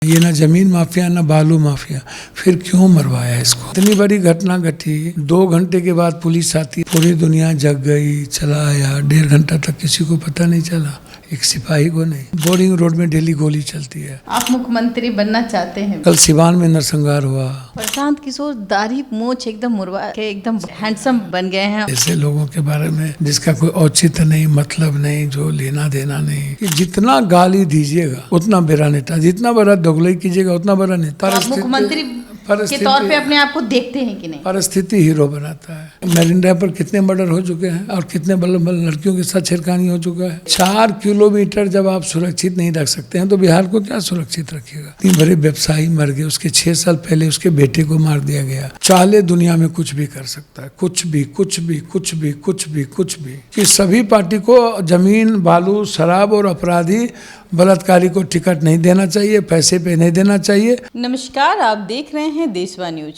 ये ना जमीन माफिया ना बालू माफिया, फिर क्यों मरवाया इसको? इतनी बड़ी घटना घटी, 2 घंटे के बाद पुलिस आती, पूरी दुनिया जग गई, चला आया, 1.5 घंटा तक किसी को पता नहीं चला, एक सिपाही को नहीं। बोरिंग रोड में डेली गोली चलती है। आप मुख्यमंत्री बनना चाहते हैं? कल सिवान में नरसंहार हुआ। प्रशांत किशोर दाढ़ी मूंछ एकदम मुड़वा के एकदम हैंडसम बन गए हैं। ऐसे लोगों के बारे में जिसका कोई औचित्य नहीं, मतलब नहीं, जो लेना देना नहीं, कि जितना गाली दीजिएगा उतना बड़ा नेता, जितना बड़ा दोगलई कीजिएगा उतना बड़ा नेता। आप मुख्यमंत्री के तौर पे अपने आप को देखते हैं कि नहीं? परिस्थिति हीरो बनाता है। मेरिन ड्राइव पर कितने मर्डर हो चुके हैं और कितने लड़कियों के साथ छेड़खानी हो चुका है। 4 किलोमीटर जब आप सुरक्षित नहीं रख सकते हैं तो बिहार को क्या सुरक्षित रखिएगा? इतने बड़े व्यवसायी मर गए, उसके 6 साल पहले उसके बेटे को मार दिया गया। चाले दुनिया में कुछ भी कर सकता है, कुछ भी कुछ भी कुछ भी कुछ भी कुछ भी। कि सभी पार्टी को जमीन, बालू, शराब और अपराधी बलात्कारी को टिकट नहीं देना चाहिए, पैसे पे नहीं देना चाहिए। नमस्कार, आप देख रहे हैं देशवा न्यूज।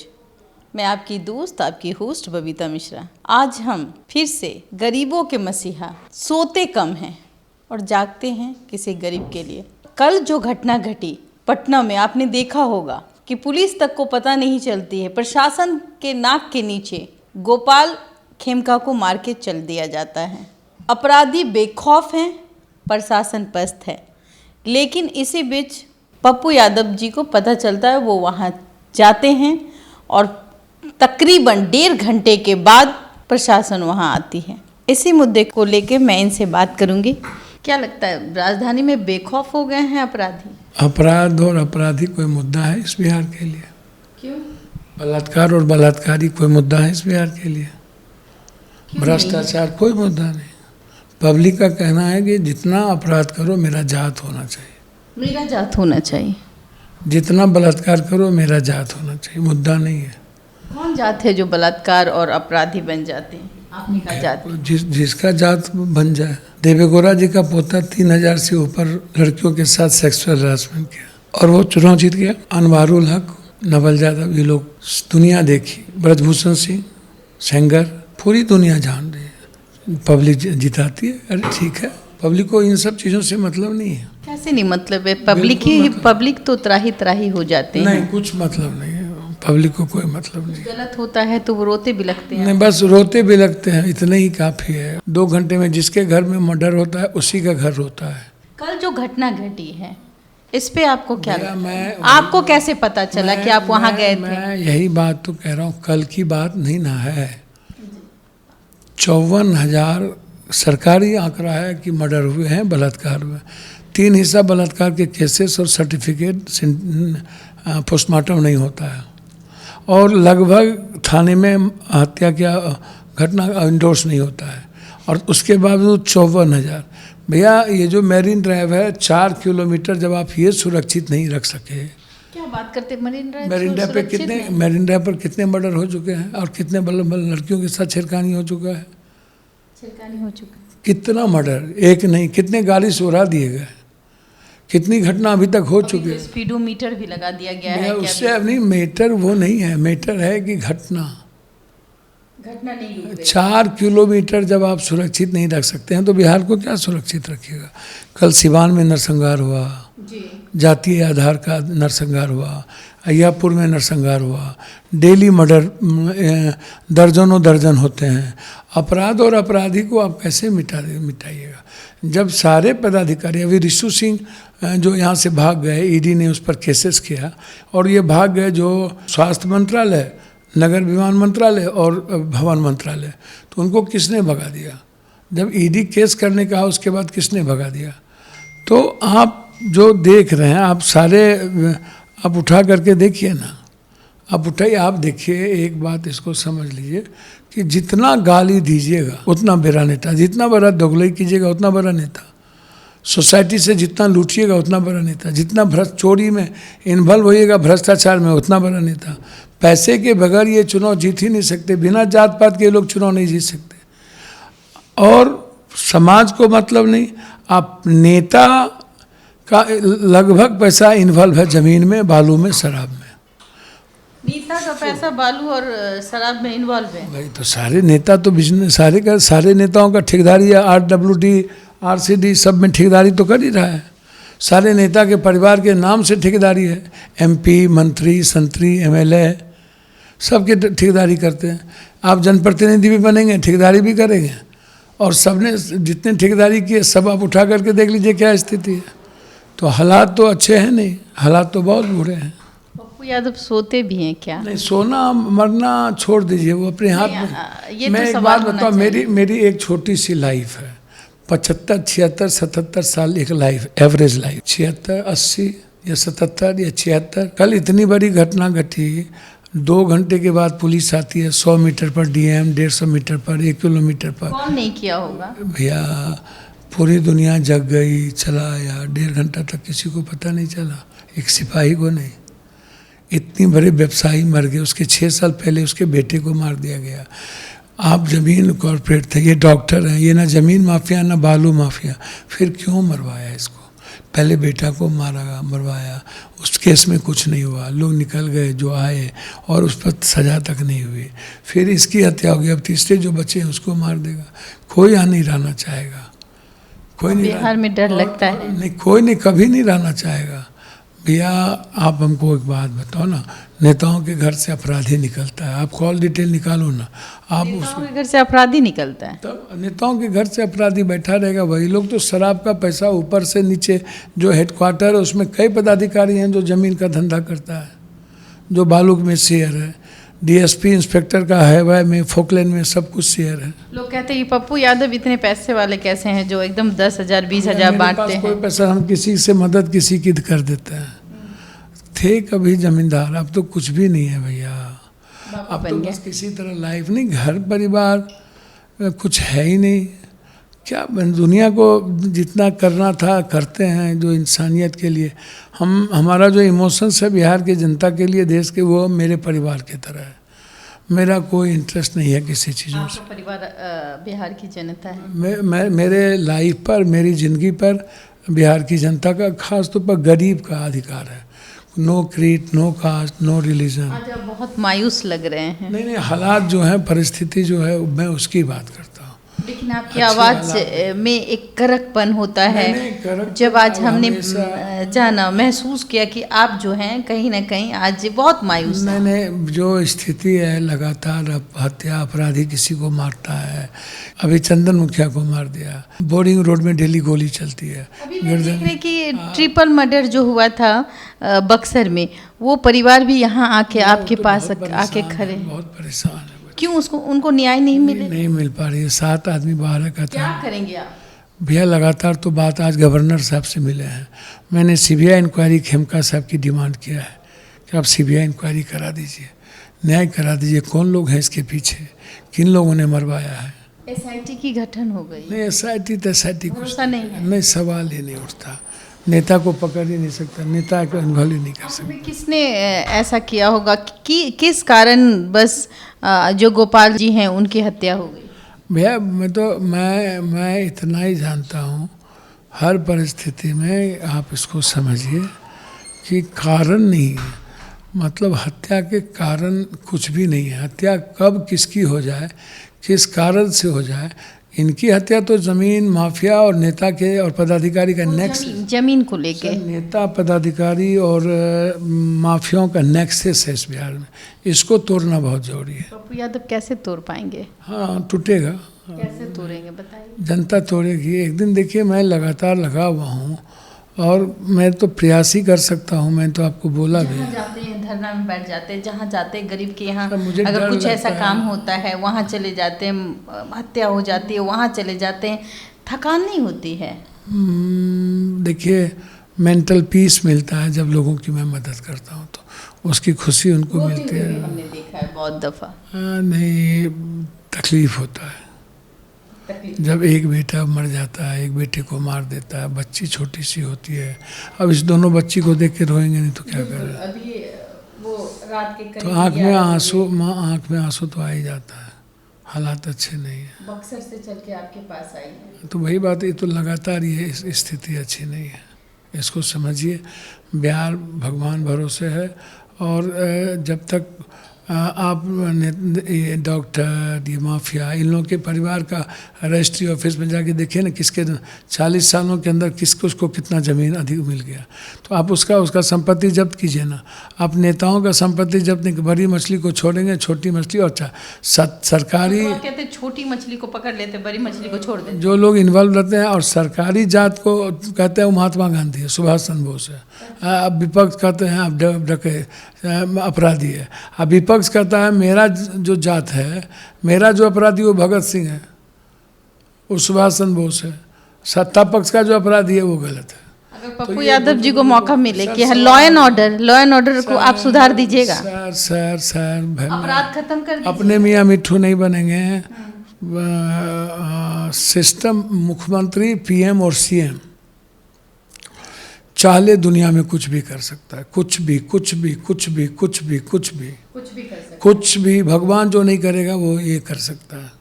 मैं आपकी दोस्त, आपकी होस्ट बबीता मिश्रा। आज हम फिर से गरीबों के मसीहा, सोते कम हैं और जागते हैं किसी गरीब के लिए। कल जो घटना घटी पटना में, आपने देखा होगा कि पुलिस तक को पता नहीं चलती है। प्रशासन के नाक के नीचे गोपाल खेमका को मार के चल दिया जाता है। अपराधी बेखौफ हैं, प्रशासन पस्त है। लेकिन इसी बीच पप्पू यादव जी को पता चलता है, वो वहाँ जाते हैं और तकरीबन 1.5 घंटे के बाद प्रशासन वहाँ आती है। इसी मुद्दे को लेके मैं इनसे बात करूँगी। क्या लगता है, राजधानी में बेखौफ हो गए हैं अपराधी? अपराध और अपराधी कोई मुद्दा है इस बिहार के लिए? क्यों? बलात्कार और बलात्कारी कोई मुद्दा है इस बिहार के लिए? भ्रष्टाचार कोई मुद्दा नहीं। पब्लिक का कहना है कि जितना अपराध करो मेरा जात होना चाहिए। मेरा जात होना चाहिए। जितना बलात्कार करो मेरा जात होना चाहिए, मुद्दा नहीं है। कौन जात है जो बलात्कार और अपराधी बन जाते हैं? आपने कहा जात। जिसका जात बन जाए। देवेगौड़ा जी का पोता 3000 से ऊपर लड़कियों के साथ सेक्सुअल हरासमेंट किया और वो चुनाव जीत गया। अनवारुल हक, नवल यादव, ये लोग दुनिया देखी। ब्रजभूषण सिंह, सेंगर, पूरी दुनिया जान रही है। पब्लिक जिताती है। अरे ठीक है, पब्लिक को इन सब चीज़ों से मतलब नहीं है। कैसे नहीं मतलब है? पब्लिक तो त्राही हो जाते हैं। नहीं, कुछ मतलब नहीं है, पब्लिक को कोई मतलब नहीं। गलत होता है तो वो रोते बिलखते हैं। नहीं, बस रोते बिलखते हैं, इतना ही काफ़ी है। 2 घंटे में जिसके घर में मर्डर होता है उसी का घर रोता है। कल जो घटना घटी है इस पे आपको क्या लगता? आपको कैसे पता चला कि आप वहाँ गए थे? मैं यही बात तो कह रहा हूँ, कल की बात नहीं ना है। 54,000 सरकारी आंकड़ा है कि मर्डर हुए हैं बलात्कार में। 3 हिस्सा बलात्कार के केसेस और सर्टिफिकेट पोस्टमार्टम नहीं होता है और लगभग थाने में हत्या क्या घटना इंडोर्स नहीं होता है और उसके बावजूद 54,000। भैया, ये जो मेरिन ड्राइव है 4 किलोमीटर, जब आप ये सुरक्षित नहीं रख सके। क्या बात करते? मरीन ड्राइव पर कितने मर्डर हो चुके हैं और कितने लड़कियों के साथ छेड़खानी हो चुका है? कितना मर्डर, एक नहीं, कितने गाड़ी से उड़ा दिए गए, कितनी घटना अभी तक हो चुकी है। स्पीडोमीटर भी लगा दिया गया है। उससे अब नहीं, मैटर वो नहीं है, मैटर है कि घटना नहीं। 4 किलोमीटर जब आप सुरक्षित नहीं रख सकते हैं तो बिहार को क्या सुरक्षित रखिएगा? कल सिवान में नरसंहार हुआ, जातीय आधार का नरसंहार हुआ, अय्यापुर में नरसंहार हुआ। डेली मर्डर दर्जनों दर्जन होते हैं। अपराध और अपराधी को आप कैसे मिटाइएगा? जब सारे पदाधिकारी, अभी ऋषु सिंह जो यहाँ से भाग गए, ईडी ने उस पर केसेस किया और ये भाग गए, जो स्वास्थ्य मंत्रालय, नगर विमान मंत्रालय और भवन मंत्रालय, तो उनको किसने भगा दिया? जब ईडी केस करने का उसके बाद किसने भगा दिया? तो आप जो देख रहे हैं, आप सारे आप उठा करके देखिए ना, आप उठाइए, आप देखिए। एक बात इसको समझ लीजिए कि जितना गाली दीजिएगा उतना बड़ा नेता, जितना बड़ा दोगलई कीजिएगा उतना बड़ा नेता, सोसाइटी से जितना लूटिएगा उतना बड़ा नेता, जितना चोरी में इन्वॉल्व होइएगा, भ्रष्टाचार में, उतना बड़ा नेता। पैसे के बगैर ये चुनाव जीत ही नहीं सकते। बिना जात पात के लोग चुनाव नहीं जीत सकते और समाज को मतलब नहीं। आप नेता का लगभग पैसा इन्वॉल्व है जमीन में, बालू में, शराब में। नेता का पैसा बालू और शराब में इन्वॉल्व है भाई। तो सारे नेता तो बिजनेस, सारे नेताओं का ठेकेदारी है। RWD, RCD सब में ठेकेदारी तो कर ही रहा है। सारे नेता के परिवार के नाम से ठेकेदारी है। MP, मंत्री, संतरी, MLA सबके ठेकेदारी करते हैं। आप जनप्रतिनिधि भी बनेंगे, ठेकेदारी भी करेंगे, और सबने जितने ठेकेदारी किए सब आप उठा करके देख लीजिए क्या स्थिति है। तो हालात तो अच्छे हैं नहीं, हालात तो बहुत बुरे हैं। पप्पू यादव सोते भी हैं क्या? नहीं, सोना मरना छोड़ दीजिए, वो अपने हाथ में। ये मैं तो एक सवाल बात होना बताऊँ, चाहिए। मेरी एक छोटी सी लाइफ है। 75, 76, 77 साल एक लाइफ, एवरेज लाइफ। 76, 80 या 77 या 76। कल इतनी बड़ी घटना घटी, 2 घंटे के बाद पुलिस आती है, 100 मीटर पर DM, 150 मीटर पर, 1 किलोमीटर पर। कौन नहीं किया होगा? भैया पूरी दुनिया जग गई, चला आया, 1.5 घंटा तक किसी को पता नहीं चला, एक सिपाही को नहीं। इतनी बड़े व्यवसायी मर गए, उसके 6 साल पहले उसके बेटे को मार दिया गया। आप जमीन कॉर्पोरेट थे, ये डॉक्टर हैं, ये ना जमीन माफिया ना बालू माफिया, फिर क्यों मरवाया इसको? पहले बेटा को मरवाया, उस केस में कुछ नहीं हुआ, लोग निकल गए जो आए, और उस पर सज़ा तक नहीं हुई। फिर इसकी हत्या हो गई, अब तीसरे जो बचे हैं उसको मार देगा। कोई यहाँ नहीं रहना चाहेगा, कोई नहीं। बिहार में डर लगता है? नहीं, कोई नहीं, कभी नहीं रहना चाहेगा। भैया आप हमको एक बात बताओ ना, नेताओं के घर से अपराधी निकलता है, आप कॉल डिटेल निकालो ना, आप नेताओं के घर से अपराधी निकलता है? तब नेताओं के घर से अपराधी बैठा रहेगा। वही लोग तो शराब का पैसा ऊपर से नीचे, जो हेडक्वार्टर है उसमें कई पदाधिकारी हैं जो ज़मीन का धंधा करता है, जो बालू में शेयर है, DSP इंस्पेक्टर का है, वह में फोकलैंड में सब कुछ शेयर है। लोग कहते हैं कि पप्पू यादव इतने पैसे वाले कैसे हैं जो एकदम 10,000 20,000 मेरे बांटते पास हैं? कोई पैसा, हम किसी से मदद किसी की कर देते हैं। थे कभी जमींदार, अब तो कुछ भी नहीं है भैया। अब तो बस किसी तरह लाइफ नहीं, घर परिवार कुछ है ही नहीं। क्या दुनिया को जितना करना था करते हैं, जो इंसानियत के लिए। हमारा जो इमोशंस है बिहार की जनता के लिए, देश के, वो मेरे परिवार की तरह है। मेरा कोई इंटरेस्ट नहीं है किसी चीज़ों से। आपका परिवार बिहार की जनता है? मेरे लाइफ पर, मेरी ज़िंदगी पर बिहार की जनता का, खास तौर पर गरीब का अधिकार है। No creed, no caste, no religion. आज आप बहुत मायूस लग रहे हैं। नहीं, हालात जो है, परिस्थिति जो है, मैं उसकी बात करता हूँ। लेकिन आपकी आवाज़ में एक कड़कपन होता है। कड़क जब आज हमने जाना, महसूस किया कि आप जो हैं कहीं ना कहीं आज बहुत मायूस हैं। नहीं, जो स्थिति है, लगातार हत्या, अपराधी किसी को मारता है। अभी चंदन मुखिया को मार दिया, बोरिंग रोड में डेली गोली चलती है। अभी मैं देख रही कि ट्रिपल मर्डर जो हुआ था बक्सर में, वो परिवार भी यहाँ आके आपके पास आके खड़े, बहुत परेशान है। क्यों? उनको न्याय नहीं मिले? नहीं मिल पा रही है। 7 आदमी बाहर का था। क्या करेंगे आप? भैया लगातार तो बात, आज गवर्नर साहब से मिले हैं, मैंने CBI इंक्वायरी खेमका साहब की डिमांड किया है कि आप CBI इंक्वायरी करा दीजिए, न्याय करा दीजिए। कौन लोग हैं इसके पीछे, किन लोगों ने मरवाया है? SIT की गठन हो गई? नहीं, SIT कुछ भरोसा नहीं है? नहीं, सवाल ही नहीं उठता। नेता को पकड़ ही नहीं सकता, नेता को इन्वॉल्व ही नहीं कर सकता। किसने ऐसा किया होगा कि किस कारण बस जो गोपाल जी हैं उनकी हत्या हो गई? भैया मैं इतना ही जानता हूँ, हर परिस्थिति में आप इसको समझिए कि कारण नहीं है, मतलब हत्या के कारण कुछ भी नहीं है। हत्या कब किसकी हो जाए, किस कारण से हो जाए, इनकी हत्या तो जमीन माफिया और नेता के और पदाधिकारी का नेक्स्ट, जमीन को लेके नेता पदाधिकारी और माफियाओं का नेक्सस है इस बिहार में। इसको तोड़ना बहुत जरूरी है। पप्पू यादव कैसे तोड़ पाएंगे? हाँ, टूटेगा। कैसे तोड़ेंगे बताइए? जनता तोड़ेगी एक दिन। देखिए, मैं लगातार लगा हुआ हूँ और मैं तो प्रयास ही कर सकता हूँ। मैं तो आपको बोला भी, जाते हैं धरना में बैठ जाते हैं, जहाँ जाते हैं गरीब के यहाँ, मुझे अगर डर कुछ ऐसा लगता काम होता है वहाँ चले जाते हैं, हत्या हो जाती है वहाँ चले जाते हैं, थकान नहीं होती है? देखिए, मेंटल पीस मिलता है जब लोगों की मैं मदद करता हूँ, तो उसकी खुशी उनको मिलती है। हमने देखा है बहुत दफ़ा। नहीं, तकलीफ होता है जब एक बेटा मर जाता है, एक बेटे को मार देता है, बच्ची छोटी सी होती है। अब इस दोनों बच्ची को देख के रोएंगे नहीं तो क्या करें? अभी वो रात के तो आँख में आंसू तो आ ही जाता है। हालात अच्छे नहीं है। बक्सर से चल के आपके पास आई है तो वही बात है, तो लगातार ये स्थिति अच्छी नहीं है। इसको समझिए, बिहार भगवान भरोसे है, और जब तक आप ये डॉक्टर, ये माफिया, इन लोगों के परिवार का रजिस्ट्री ऑफिस में जाके देखिए ना, किसके 40 सालों के अंदर किसको उसको कितना ज़मीन अधिक मिल गया। तो आप उसका संपत्ति जब्त कीजिए ना। आप नेताओं का संपत्ति जब्त नहीं, बड़ी मछली को छोड़ेंगे, छोटी मछली और सरकारी, तो कहते हैं छोटी मछली को पकड़ लेते, बड़ी मछली को छोड़ देते। जो लोग इन्वॉल्व रहते हैं, और सरकारी जात को कहते हैं वो महात्मा गांधी है, सुभाष चंद्र बोस है। अब विपक्ष कहते हैं आप डके अपराधी है। अब विपक्ष कहता है मेरा जो जात है, मेरा जो अपराधी वो भगत सिंह है, वो सुभाष चंद्र बोस है। सत्ता पक्ष का जो अपराधी है वो गलत है। अगर पप्पू यादव जी को मौका मिले कि लॉ एंड ऑर्डर को आप सुधार दीजिएगा, सर अपराध खत्म कर दीजिए, अपने मियाँ मिट्ठू नहीं बनेंगे। सिस्टम मुख्यमंत्री, पीएम और सीएम चाहे दुनिया में कुछ भी कर सकता है, कुछ भी कुछ भी कुछ भी कुछ भी कुछ भी कुछ भी कर सकते, कुछ भी। भगवान जो नहीं करेगा वो ये कर सकता है।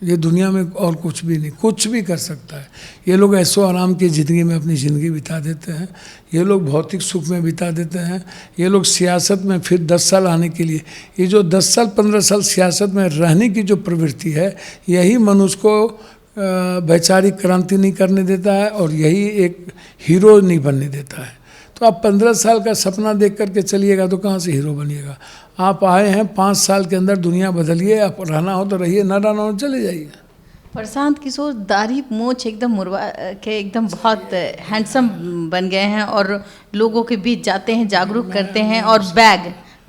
ये दुनिया में और कुछ भी नहीं, कुछ भी कर सकता है। ये लोग ऐसो आराम की ज़िंदगी में अपनी ज़िंदगी बिता देते हैं, ये लोग भौतिक सुख में बिता देते हैं। ये लोग सियासत में फिर 10 साल आने के लिए, ये जो 10 साल 15 साल सियासत में रहने की जो प्रवृत्ति है, यही मनुष्य को वैचारिक क्रांति नहीं करने देता है, और यही एक हीरो नहीं बनने देता है। तो आप 15 साल का सपना देख करके चलिएगा तो कहाँ से हीरो बनिएगा। आप आए हैं 5 साल के अंदर दुनिया बदलिए, आप रहना हो तो रहिए, ना रहना हो चले जाइए। प्रशांत किशोर दाढ़ी मूंछ एकदम मुरवा के एकदम बहुत हैंडसम बन गए हैं, और लोगों के बीच जाते हैं, जागरूक करते हैं, और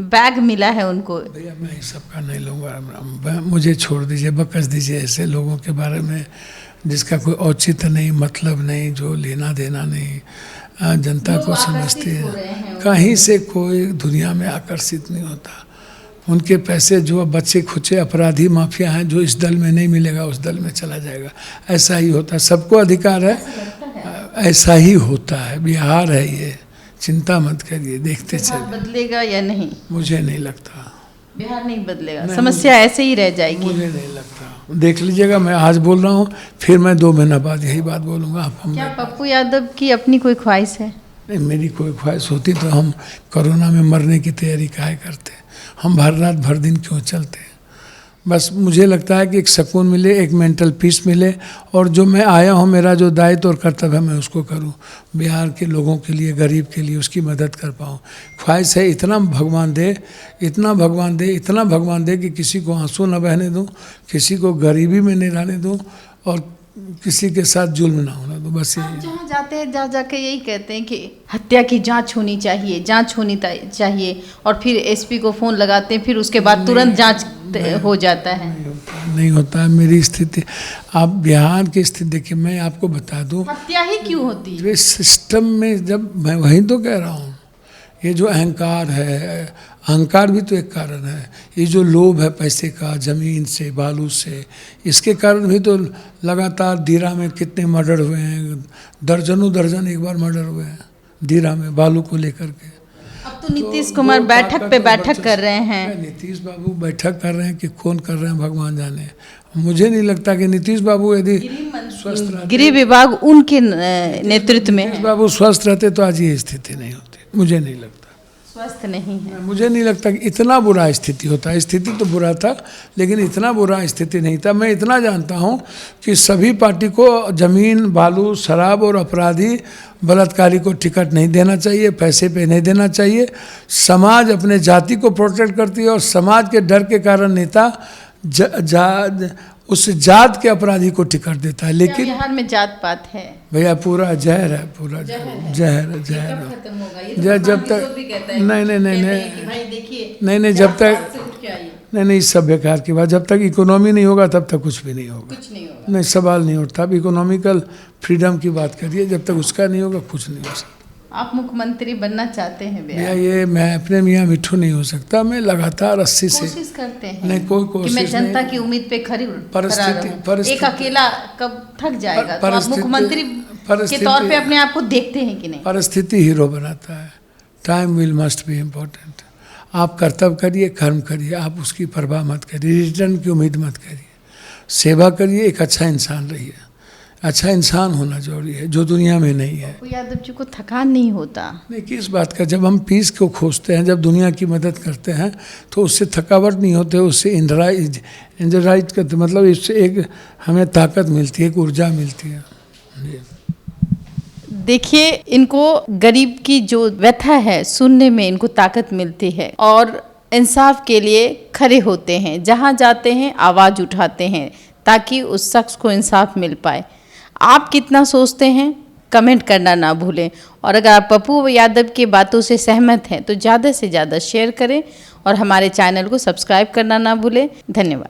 बैग मिला है उनको। भैया मैं इस सब का नहीं लूँगा, मुझे छोड़ दीजिए, बकस दीजिए ऐसे लोगों के बारे में जिसका कोई औचित्य नहीं, मतलब नहीं, जो लेना देना नहीं, जनता को समझती है। कहीं से कोई दुनिया में आकर्षित नहीं होता। उनके पैसे जो बच्चे खुचे अपराधी माफिया हैं, जो इस दल में नहीं मिलेगा उस दल में चला जाएगा। ऐसा ही होता है, सबको अधिकार है, ऐसा ही होता है। बिहार है ये, चिंता मत करिए, देखते चलिए। बदलेगा या नहीं? मुझे नहीं लगता बिहार नहीं बदलेगा, समस्या ऐसे ही रह जाएगी। मुझे नहीं लगता। देख लीजिएगा, मैं आज बोल रहा हूँ, फिर मैं 2 महीना बाद यही बात बोलूँगा। क्या पप्पू यादव की अपनी कोई ख्वाहिश है? नहीं, मेरी कोई ख्वाहिश होती तो हम कोरोना में मरने की तैयारी काहे करते, हम भर रात भर दिन क्यों चलते। बस मुझे लगता है कि एक सुकून मिले, एक मेंटल पीस मिले, और जो मैं आया हूँ, मेरा जो दायित्व और कर्तव्य है, मैं उसको करूँ, बिहार के लोगों के लिए, गरीब के लिए उसकी मदद कर पाऊँ। ख्वाहिश है इतना भगवान दे, इतना भगवान दे, इतना भगवान दे कि किसी को आंसू न बहने दूँ, किसी को गरीबी में नहीं रहने दूँ, और किसी के साथ जुल्म ना होना दो। बस यही। जहाँ जाते हैं, जहाँ जाके यही कहते हैं कि हत्या की जांच होनी चाहिए, जांच होनी चाहिए, और फिर एसपी को फ़ोन लगाते हैं, फिर उसके बाद तुरंत जांच हो जाता है। नहीं होता है मेरी स्थिति। आप बिहार की स्थिति देखिए, मैं आपको बता दूं, हत्या ही क्यों होती है? इस सिस्टम में जब मैं वही तो कह रहा हूँ, ये जो अहंकार है, अहंकार भी तो एक कारण है। ये जो लोभ है पैसे का, ज़मीन से, बालू से, इसके कारण भी तो लगातार दीरा में कितने मर्डर हुए हैं, दर्जन एक बार मर्डर हुए हैं दीरा में, बालू को लेकर के। अब तो नीतीश कुमार बैठक पे बैठक कर रहे हैं। नीतीश बाबू बैठक कर रहे हैं कि कौन कर रहे हैं भगवान जाने। मुझे नहीं लगता कि नीतीश बाबू यदि स्वस्थ रहते, गृह विभाग उनके नेतृत्व में, नीतीश बाबू स्वस्थ रहते तो आज ये स्थिति नहीं होती। मुझे नहीं लगता, स्वस्थ नहीं है। मुझे नहीं लगता कि इतना बुरा स्थिति होता। स्थिति तो बुरा था, लेकिन इतना बुरा स्थिति नहीं था। मैं इतना जानता हूँ कि सभी पार्टी को ज़मीन, बालू, शराब और अपराधी बलात्कारी को टिकट नहीं देना चाहिए, पैसे पे नहीं देना चाहिए। समाज अपने जाति को प्रोटेक्ट करती है, और समाज के डर के कारण नेता उस जात के अपराधी को टिकट देता है। लेकिन बिहार में जात पात है भैया, पूरा जहर है, पूरा जहर है। जब तक नहीं, जब तक नहीं, सब बेकार की बात। जब तक इकोनॉमी नहीं होगा तब तक कुछ भी नहीं होगा, नहीं सवाल नहीं उठता। अब इकोनॉमिकल फ्रीडम की बात करिए, जब तक उसका नहीं होगा कुछ नहीं हो सकता। आप मुख्यमंत्री बनना चाहते हैं भैया? ये मैं अपने मियाँ मिट्ठू नहीं हो सकता। मैं लगातार 80 से कोशिश करते हैं, नहीं कोई कोशिश कि मैं जनता की उम्मीद पे खरी परिस्थिति एक अकेला कब थक जाएगा। तो आप मुख्यमंत्री के तौर पे अपने आप को देखते हैं कि नहीं? परिस्थिति हीरो बनाता है। Time will must be important. आप कर्तव्य करिए, कर्म करिए, आप उसकी परवाह मत करिए, रिटर्न की उम्मीद मत करिए। सेवा करिए, एक अच्छा इंसान रहिए। अच्छा इंसान होना जरूरी है, जो दुनिया में नहीं है। पप्पू यादव जी को थकान नहीं होता? नहीं, किस बात का, जब हम पीस को खोजते हैं, जब दुनिया की मदद करते हैं तो उससे थकावट नहीं होते, उससे इंजराइज करते, मतलब इससे एक हमें ताकत मिलती है, एक ऊर्जा मिलती है। जी। देखिए, इनको गरीब की जो व्यथा है सुनने में इनको ताकत मिलती है और इंसाफ के लिए खड़े होते हैं, जहाँ जाते हैं आवाज़ उठाते हैं ताकि उस शख्स को इंसाफ मिल पाए। आप कितना सोचते हैं कमेंट करना ना भूलें, और अगर आप पप्पू यादव की बातों से सहमत हैं तो ज़्यादा से ज़्यादा शेयर करें और हमारे चैनल को सब्सक्राइब करना ना भूलें। धन्यवाद।